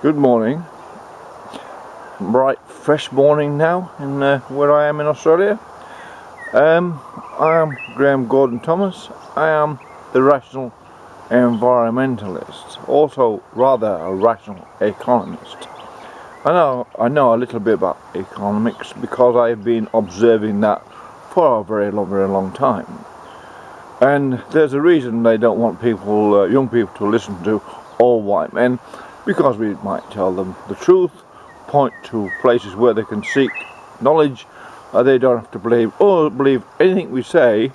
Good morning. Bright, fresh morning now in where I am in Australia. I am Graham Gordon Thomas. I am the rational environmentalist, also rather a rational economist. I know a little bit about economics because I've been observing that for a very long time. And there's a reason they don't want people, young people, to listen to all white men, because we might tell them the truth, point to places where they can seek knowledge. They don't have to believe anything we say,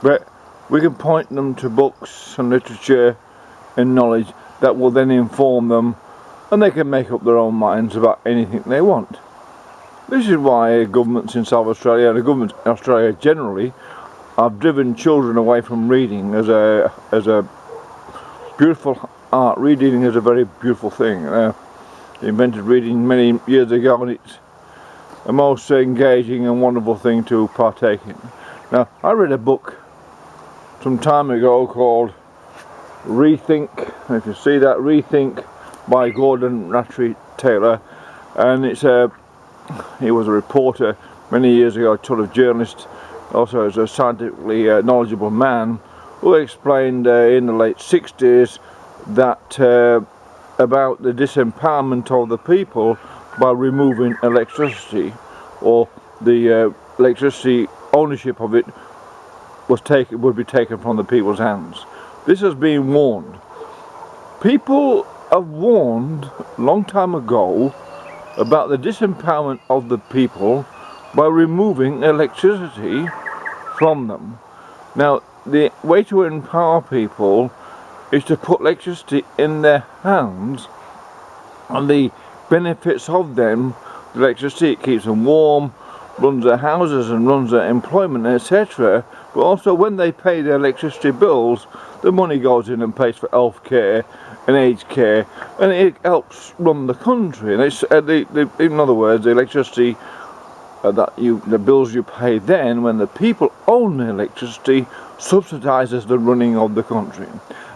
but we can point them to books and literature and knowledge that will then inform them, and they can make up their own minds about anything they want. This is why governments in South Australia and the governments in Australia generally have driven children away from reading as a beautiful art. Reading is a very beautiful thing. They invented reading many years ago, and it's a most engaging and wonderful thing to partake in. Now, I read a book some time ago called Rethink, if you see that, Rethink by Gordon Rattray Taylor, and he was a reporter many years ago, a sort of journalist, also as a scientifically knowledgeable man, who explained in the late 60s that about the disempowerment of the people by removing electricity, or the electricity ownership of it would be taken from the people's hands. This has been warned. People have warned a long time ago about the disempowerment of the people by removing electricity from them. Now, the way to empower people is to put electricity in their hands, and the benefits of them, the electricity, it keeps them warm, runs their houses and runs their employment, etc. But also when they pay their electricity bills, the money goes in and pays for health care and aged care, and it helps run the country. And it's in other words, the electricity the bills you pay then, when the people own the electricity, subsidises the running of the country.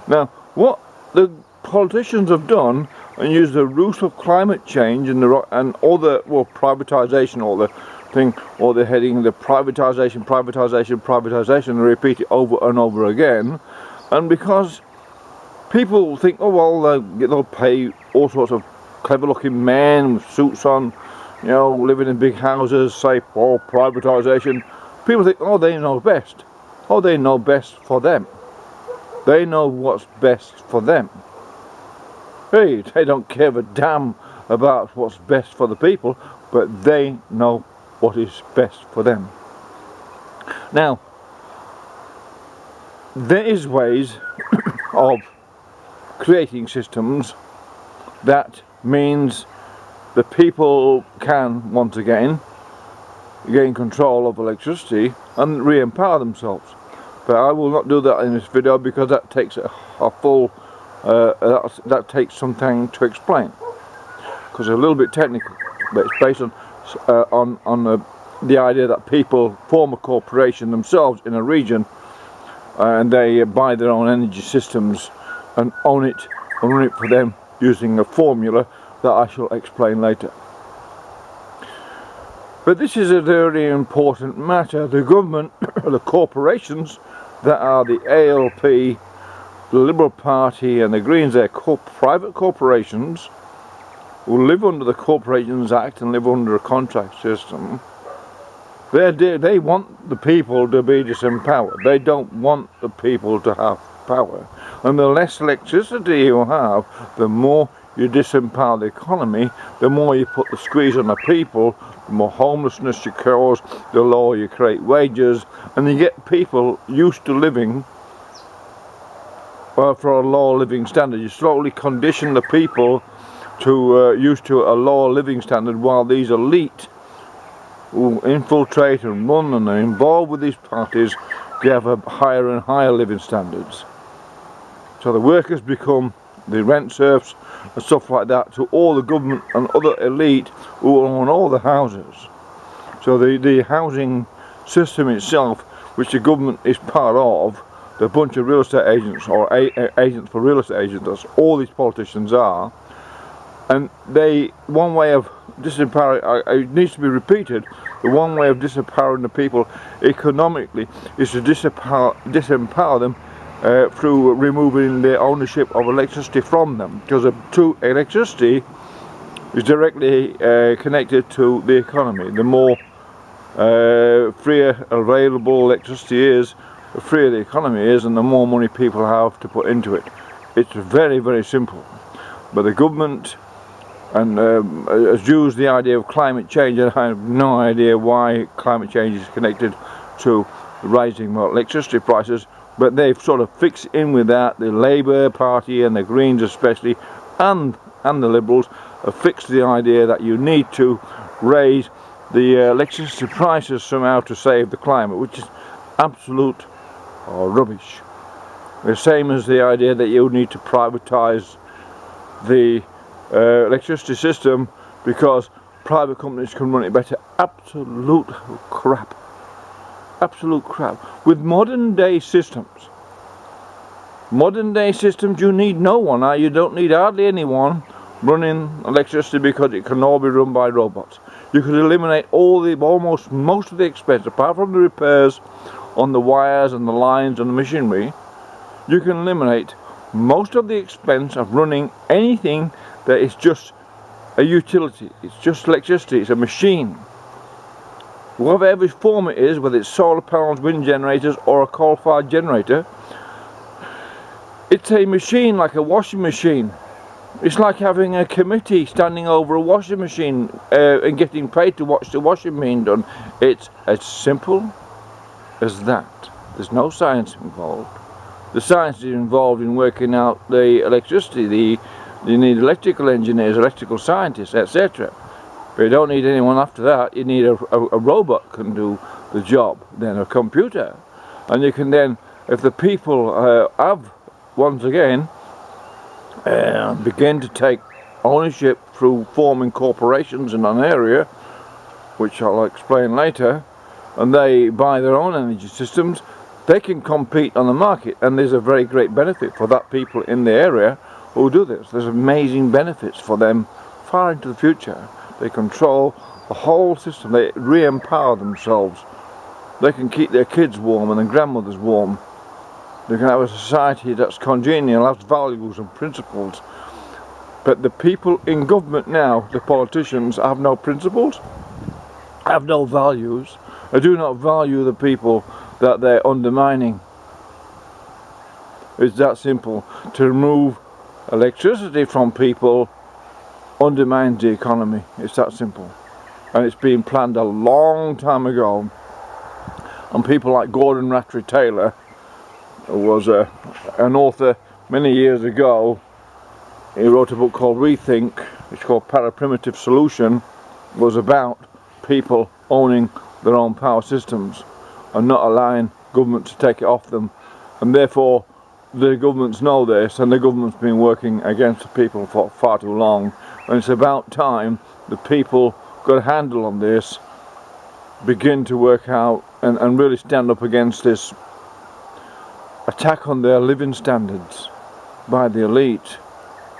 Now, what the politicians have done, and used the roots of climate change and all the privatisation, or the heading, the privatisation, and repeat it over and over again. And because people think, oh well, they'll pay all sorts of clever-looking men with suits on, living in big houses, say, for privatisation. People think, oh, they know best. Oh, they know best for them. They know what's best for them. Hey, they don't care a damn about what's best for the people, but they know what is best for them. Now, there is ways of creating systems that means the people can once again gain control of electricity and re-empower themselves. But I will not do that in this video, because that takes a full that takes some time to explain, because it's a little bit technical, but it's based on the idea that people form a corporation themselves in a region, and they buy their own energy systems and own it and run it for them using a formula that I shall explain later. But this is a very important matter. The government, the corporations that are the ALP, the Liberal Party and the Greens, they're private corporations who live under the Corporations Act and live under a contract system. They want the people to be disempowered. They don't want the people to have power. And the less electricity you have, the more you disempower the economy, the more you put the squeeze on the people, the more homelessness you cause, the lower you create wages, and you get people used to living for a lower living standard. You slowly condition the people to used to a lower living standard, while these elite who infiltrate and run and are involved with these parties, they have a higher and higher living standards. So the workers become the rent serfs and stuff like that to all the government and other elite who own all the houses. So the housing system itself, which the government is part of, the bunch of real estate agents, or agents for real estate agents, that's all these politicians are, And one way of disempowering, it needs to be repeated, the one way of disempowering the people economically is to disempower them through removing the ownership of electricity from them, because electricity is directly connected to the economy. The more freer available electricity is, the freer the economy is, and the more money people have to put into it. It's very, very simple. But the government has used the idea of climate change, and I have no idea why climate change is connected to rising electricity prices, but they've sort of fixed in with that. The Labour Party and the Greens especially, and the Liberals, have fixed the idea that you need to raise the electricity prices somehow to save the climate, which is absolute rubbish. The same as the idea that you need to privatise the electricity system because private companies can run it better. Absolute crap. Absolute crap. With modern day systems, you need no one. You don't need hardly anyone running electricity because it can all be run by robots. You could eliminate almost most of the expense, apart from the repairs on the wires and the lines and the machinery. You can eliminate most of the expense of running anything that is just a utility. It's just electricity. It's a machine. Whatever form it is, whether it's solar panels, wind generators, or a coal-fired generator, it's a machine like a washing machine. It's like having a committee standing over a washing machine and getting paid to watch the washing machine done. It's as simple as that. There's no science involved. The science is involved in working out the electricity. You need electrical engineers, electrical scientists, etc. But you don't need anyone after that. You need a robot can do the job, then a computer. And you can then, if the people have, once again, begin to take ownership through forming corporations in an area, which I'll explain later, and they buy their own energy systems, they can compete on the market, and there's a very great benefit for that people in the area who do this. There's amazing benefits for them far into the future. They control the whole system. They re-empower themselves. They can keep their kids warm and their grandmothers warm. They can have a society that's congenial, has values and principles. But the people in government now, the politicians, have no principles, have no values. They do not value the people that they're undermining. It's that simple. To remove electricity from people undermines the economy. It's that simple. And it's been planned a long time ago. And people like Gordon Rattray Taylor, who was an author many years ago, he wrote a book called Rethink, it's called Paraprimitive Solution, was about people owning their own power systems and not allowing government to take it off them. And therefore the governments know this, and the government's been working against the people for far too long. And it's about time the people got a handle on this, begin to work out and really stand up against this attack on their living standards by the elite,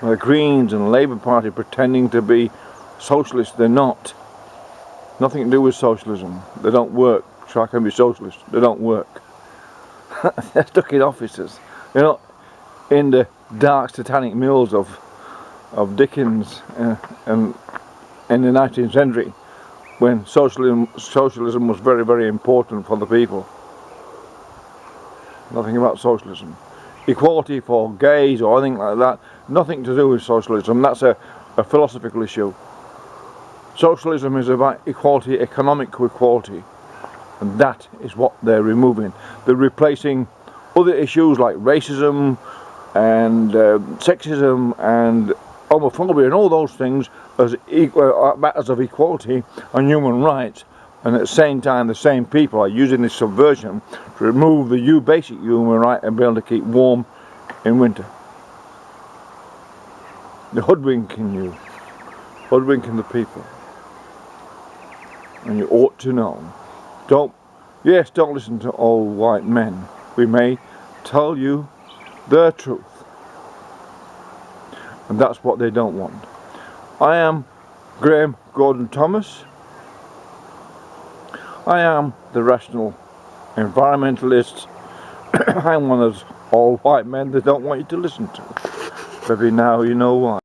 by the Greens and the Labour Party pretending to be socialists. They're not. Nothing to do with socialism. They don't work. So I can be socialist. They don't work. They're stuck in offices. They're not in the dark satanic mills of Dickens and in the 19th century, when socialism was very, very important for the people. Nothing about socialism. Equality for gays or anything like that, nothing to do with socialism. That's a philosophical issue. Socialism is about equality, economic equality, and that is what they're removing. They're replacing other issues like racism and sexism and homophobia and all those things as matters of equality and human rights. And at the same time, the same people are using this subversion to remove the basic human right and be able to keep warm in winter. They're hoodwinking you, hoodwinking the people. And you ought to know. Don't listen to old white men. We may tell you their truth. And that's what they don't want. I am Graham Gordon Thomas. I am the rational environmentalist. I'm one of those old white men they don't want you to listen to. Maybe now you know why.